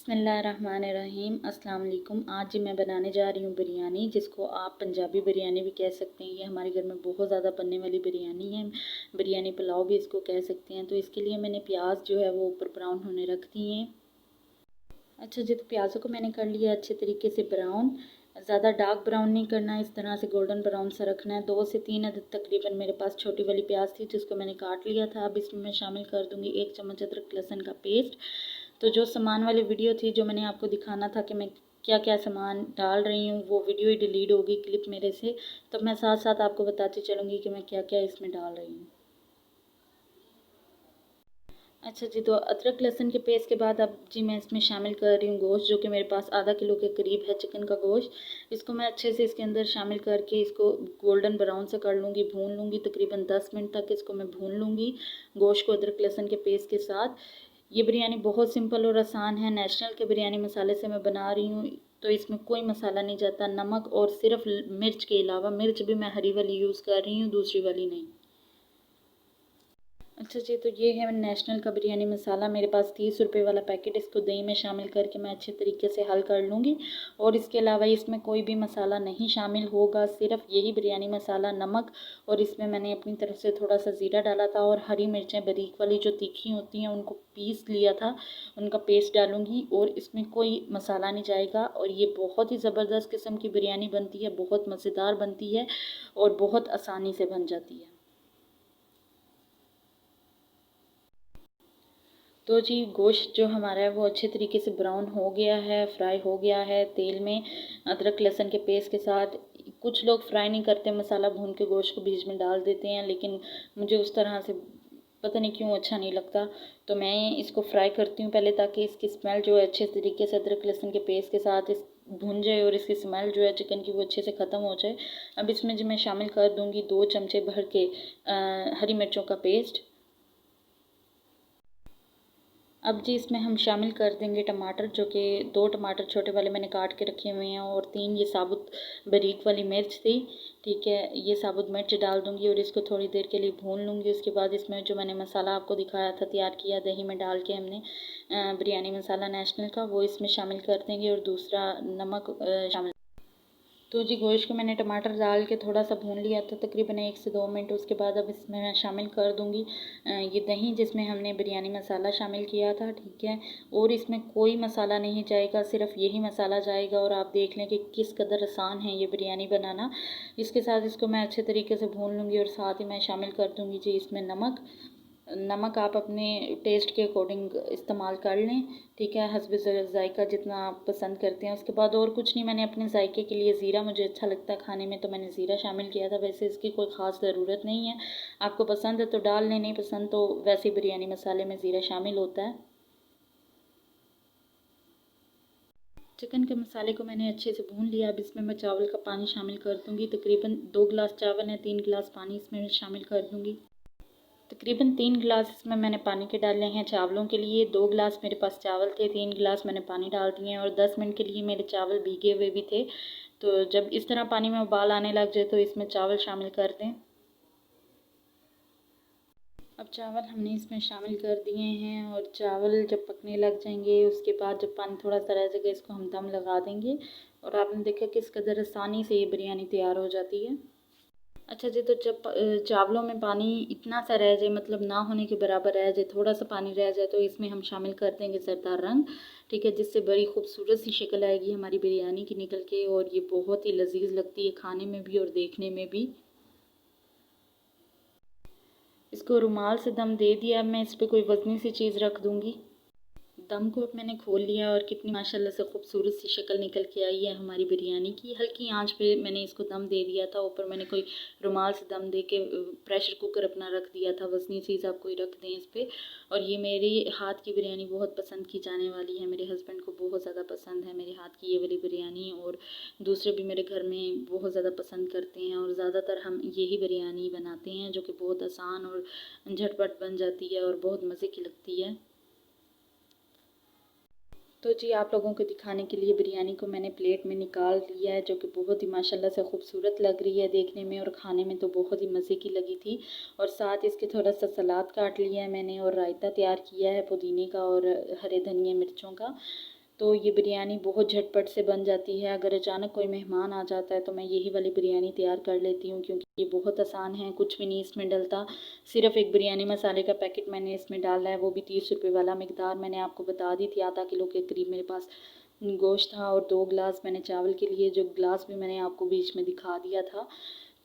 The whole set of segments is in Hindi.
बिस्मिल्लाहिर्रहमानिर्रहीम। अस्सलाम वालेकुम। आज मैं बनाने जा रही हूँ बिरयानी, जिसको आप पंजाबी बिरयानी भी कह सकते हैं। ये हमारे घर में बहुत ज़्यादा बनने वाली बिरयानी है। बिरयानी पुलाव भी इसको कह सकते हैं। तो इसके लिए मैंने प्याज जो है वो ऊपर ब्राउन होने रख दिए हैं। अच्छा जी, तो प्याज़ों को मैंने कर लिया अच्छे तरीके से ब्राउन। ज़्यादा डार्क ब्राउन नहीं करना है, इस तरह से गोल्डन ब्राउन सा रखना है। 2 से 3 अदद तकरीबन मेरे पास छोटी वाली प्याज थी, जिसको मैंने काट लिया था। अब इसमें मैं शामिल कर दूँगी 1 चम्मच अदरक लहसुन का पेस्ट। तो जो सामान वाली वीडियो थी, जो मैंने आपको दिखाना था कि मैं क्या क्या सामान डाल रही हूँ, वो वीडियो ही डिलीट होगी क्लिप मेरे से। तो मैं साथ साथ आपको बताती चलूँगी कि मैं क्या क्या इसमें डाल रही हूँ। अच्छा जी, तो अदरक लहसुन के पेस्ट के बाद अब जी मैं इसमें शामिल कर रही हूँ गोश्त, जो कि मेरे पास आधा किलो के करीब है चिकन का गोश्त। इसको मैं अच्छे से इसके अंदर शामिल करके इसको गोल्डन ब्राउन से कर लूँगी, भून लूँगी। तकरीबन 10 मिनट तक इसको मैं भून लूँगी गोश्त को अदरक लहसुन के पेस्ट के साथ। ये बिरयानी बहुत सिंपल और आसान है। नेशनल के बिरयानी मसाले से मैं बना रही हूँ, तो इसमें कोई मसाला नहीं जाता। नमक और सिर्फ मिर्च के अलावा, मिर्च भी मैं हरी वाली यूज़ कर रही हूँ, दूसरी वाली नहीं। अच्छा जी, तो ये है नेशनल का बिरयानी मसाला। मेरे पास 30 रुपये वाला पैकेट। इसको दही में शामिल करके मैं अच्छे तरीके से हल कर लूँगी। और इसके अलावा इसमें कोई भी मसाला नहीं शामिल होगा, सिर्फ यही बिरयानी मसाला, नमक, और इसमें मैंने अपनी तरफ से थोड़ा सा ज़ीरा डाला था। और हरी मिर्चें बारीक वाली जो तीखी होती हैं, उनको पीस लिया था, उनका पेस्ट डालूँगी। और इसमें कोई मसाला नहीं जाएगा। और ये बहुत ही ज़बरदस्त किस्म की बिरयानी बनती है, बहुत मज़ेदार बनती है और बहुत आसानी से बन जाती है। तो जी, गोश्त जो हमारा है वो अच्छे तरीके से ब्राउन हो गया है, फ्राई हो गया है तेल में अदरक लहसुन के पेस्ट के साथ। कुछ लोग फ्राई नहीं करते, मसाला भून के गोश्त को बीच में डाल देते हैं, लेकिन मुझे उस तरह से पता नहीं क्यों अच्छा नहीं लगता। तो मैं इसको फ्राई करती हूँ पहले, ताकि इसकी स्मेल जो है अच्छे तरीके से अदरक लहसुन के पेस्ट के साथ इस भुन जाए और इसकी स्मेल जो है चिकन की वो अच्छे से ख़त्म हो जाए। अब इसमें जो मैं शामिल कर दूँगी 2 चमचे भर के हरी मिर्चों का पेस्ट। अब जी इसमें हम शामिल कर देंगे टमाटर, जो कि 2 टमाटर छोटे वाले मैंने काट के रखे हुए हैं, और 3 ये साबुत बारीक वाली मिर्च थी। ठीक है, ये साबुत मिर्च डाल दूंगी और इसको थोड़ी देर के लिए भून लूँगी। उसके बाद इसमें जो मैंने मसाला आपको दिखाया था तैयार किया दही में डाल के हमने, बिरयानी मसाला नेशनल का, वो इसमें शामिल कर देंगे। और दूसरा नमक शामिल। तो जी, गोश्त को मैंने टमाटर डाल के थोड़ा सा भून लिया था, तकरीबन 1 से 2 मिनट। उसके बाद अब इसमें मैं शामिल कर दूंगी ये दही, जिसमें हमने बिरयानी मसाला शामिल किया था। ठीक है, और इसमें कोई मसाला नहीं जाएगा, सिर्फ यही मसाला जाएगा। और आप देख लें कि किस कदर आसान है ये बिरयानी बनाना। इसके साथ इसको मैं अच्छे तरीके से भून लूँगी और साथ ही मैं शामिल कर दूँगी जी इसमें नमक। नमक आप अपने टेस्ट के अकॉर्डिंग इस्तेमाल कर लें। ठीक है, हस्ब ज़ायका जितना आप पसंद करते हैं। उसके बाद और कुछ नहीं, मैंने अपने जायके के लिए ज़ीरा, मुझे अच्छा लगता है खाने में, तो मैंने ज़ीरा शामिल किया था। वैसे इसकी कोई ख़ास ज़रूरत नहीं है, आपको पसंद है तो डाल लें, नहीं पसंद तो वैसे बिरयानी मसाले में ज़ीरा शामिल होता है। चिकन के मसाले को मैंने अच्छे से भून लिया। अब इसमें मैं चावल का पानी शामिल कर दूँगी। तकरीबन 2 गिलास चावल है, 3 गिलास पानी इसमें शामिल कर दूँगी। तकरीबन 3 गिलास इसमें मैंने पानी के डाले हैं चावलों के लिए। 2 गिलास मेरे पास चावल थे, 3 गिलास मैंने पानी डाल दिए हैं। और 10 मिनट के लिए मेरे चावल भीगे हुए भी थे। तो जब इस तरह पानी में उबाल आने लग जाए तो इसमें चावल शामिल कर दें। अब चावल हमने इसमें शामिल कर दिए हैं, और चावल जब पकने लग जाएंगे, उसके बाद जब पानी थोड़ा सा रह जाएगा, इसको हम दम लगा देंगे। और आपने देखा किस कदर आसानी से ये बिरयानी तैयार हो जाती है। अच्छा जी, तो जब चावलों में पानी इतना सा रह जाए, मतलब ना होने के बराबर रह जाए, थोड़ा सा पानी रह जाए, तो इसमें हम शामिल कर देंगे ज़रदार रंग। ठीक है, जिससे बड़ी खूबसूरत सी शक्ल आएगी हमारी बिरयानी की निकल के, और ये बहुत ही लजीज लगती है खाने में भी और देखने में भी। इसको रुमाल से दम दे दिया। अब मैं इस पर कोई वज़नी सी चीज़ रख दूँगी। दम को मैंने खोल लिया, और कितनी माशाल्लाह से खूबसूरत सी शक्ल निकल के आई है हमारी बिरयानी की। हल्की आंच पे मैंने इसको दम दे दिया था। ऊपर मैंने कोई रुमाल से दम दे के प्रेशर कुकर अपना रख दिया था। वज़नी चीज़ आप कोई रख दें इस पर। और ये मेरी हाथ की बिरयानी बहुत पसंद की जाने वाली है। मेरे हस्बैंड को बहुत ज़्यादा पसंद है मेरे हाथ की ये वाली बिरयानी, और दूसरे भी मेरे घर में बहुत ज़्यादा पसंद करते हैं। और ज़्यादातर हम यही बिरयानी बनाते हैं, जो कि बहुत आसान और झटपट बन जाती है और बहुत मज़े की लगती है। तो जी, आप लोगों को दिखाने के लिए बिरयानी को मैंने प्लेट में निकाल लिया है, जो कि बहुत ही माशाल्लाह से खूबसूरत लग रही है देखने में, और खाने में तो बहुत ही मज़े की लगी थी। और साथ इसके थोड़ा सा सलाद काट लिया है मैंने, और रायता तैयार किया है पुदीने का और हरे धनिया मिर्चों का। तो ये बिरयानी बहुत झटपट से बन जाती है। अगर अचानक कोई मेहमान आ जाता है तो मैं यही वाली बिरयानी तैयार कर लेती हूँ, क्योंकि ये बहुत आसान है, कुछ भी नहीं इसमें डलता। सिर्फ एक बिरयानी मसाले का पैकेट मैंने इसमें डाला है, वो भी 30 रुपये वाला। मिकदार मैंने आपको बता दी थी, आधा किलो के करीब मेरे पास गोश्त था और 2 गिलास मैंने चावल के लिए, जो गिलास भी मैंने आपको बीच में दिखा दिया था।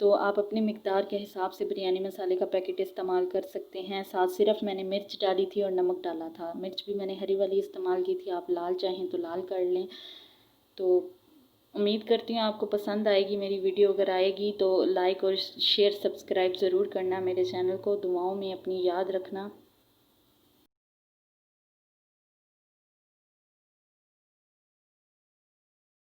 तो आप अपने मिकदार के हिसाब से बिरयानी मसाले का पैकेट इस्तेमाल कर सकते हैं। साथ सिर्फ मैंने मिर्च डाली थी और नमक डाला था। मिर्च भी मैंने हरी वाली इस्तेमाल की थी, आप लाल चाहें तो लाल कर लें। तो उम्मीद करती हूँ आपको पसंद आएगी मेरी वीडियो। अगर आएगी तो लाइक और शेयर सब्सक्राइब ज़रूर करना मेरे चैनल को। दुआओं में अपनी याद रखना।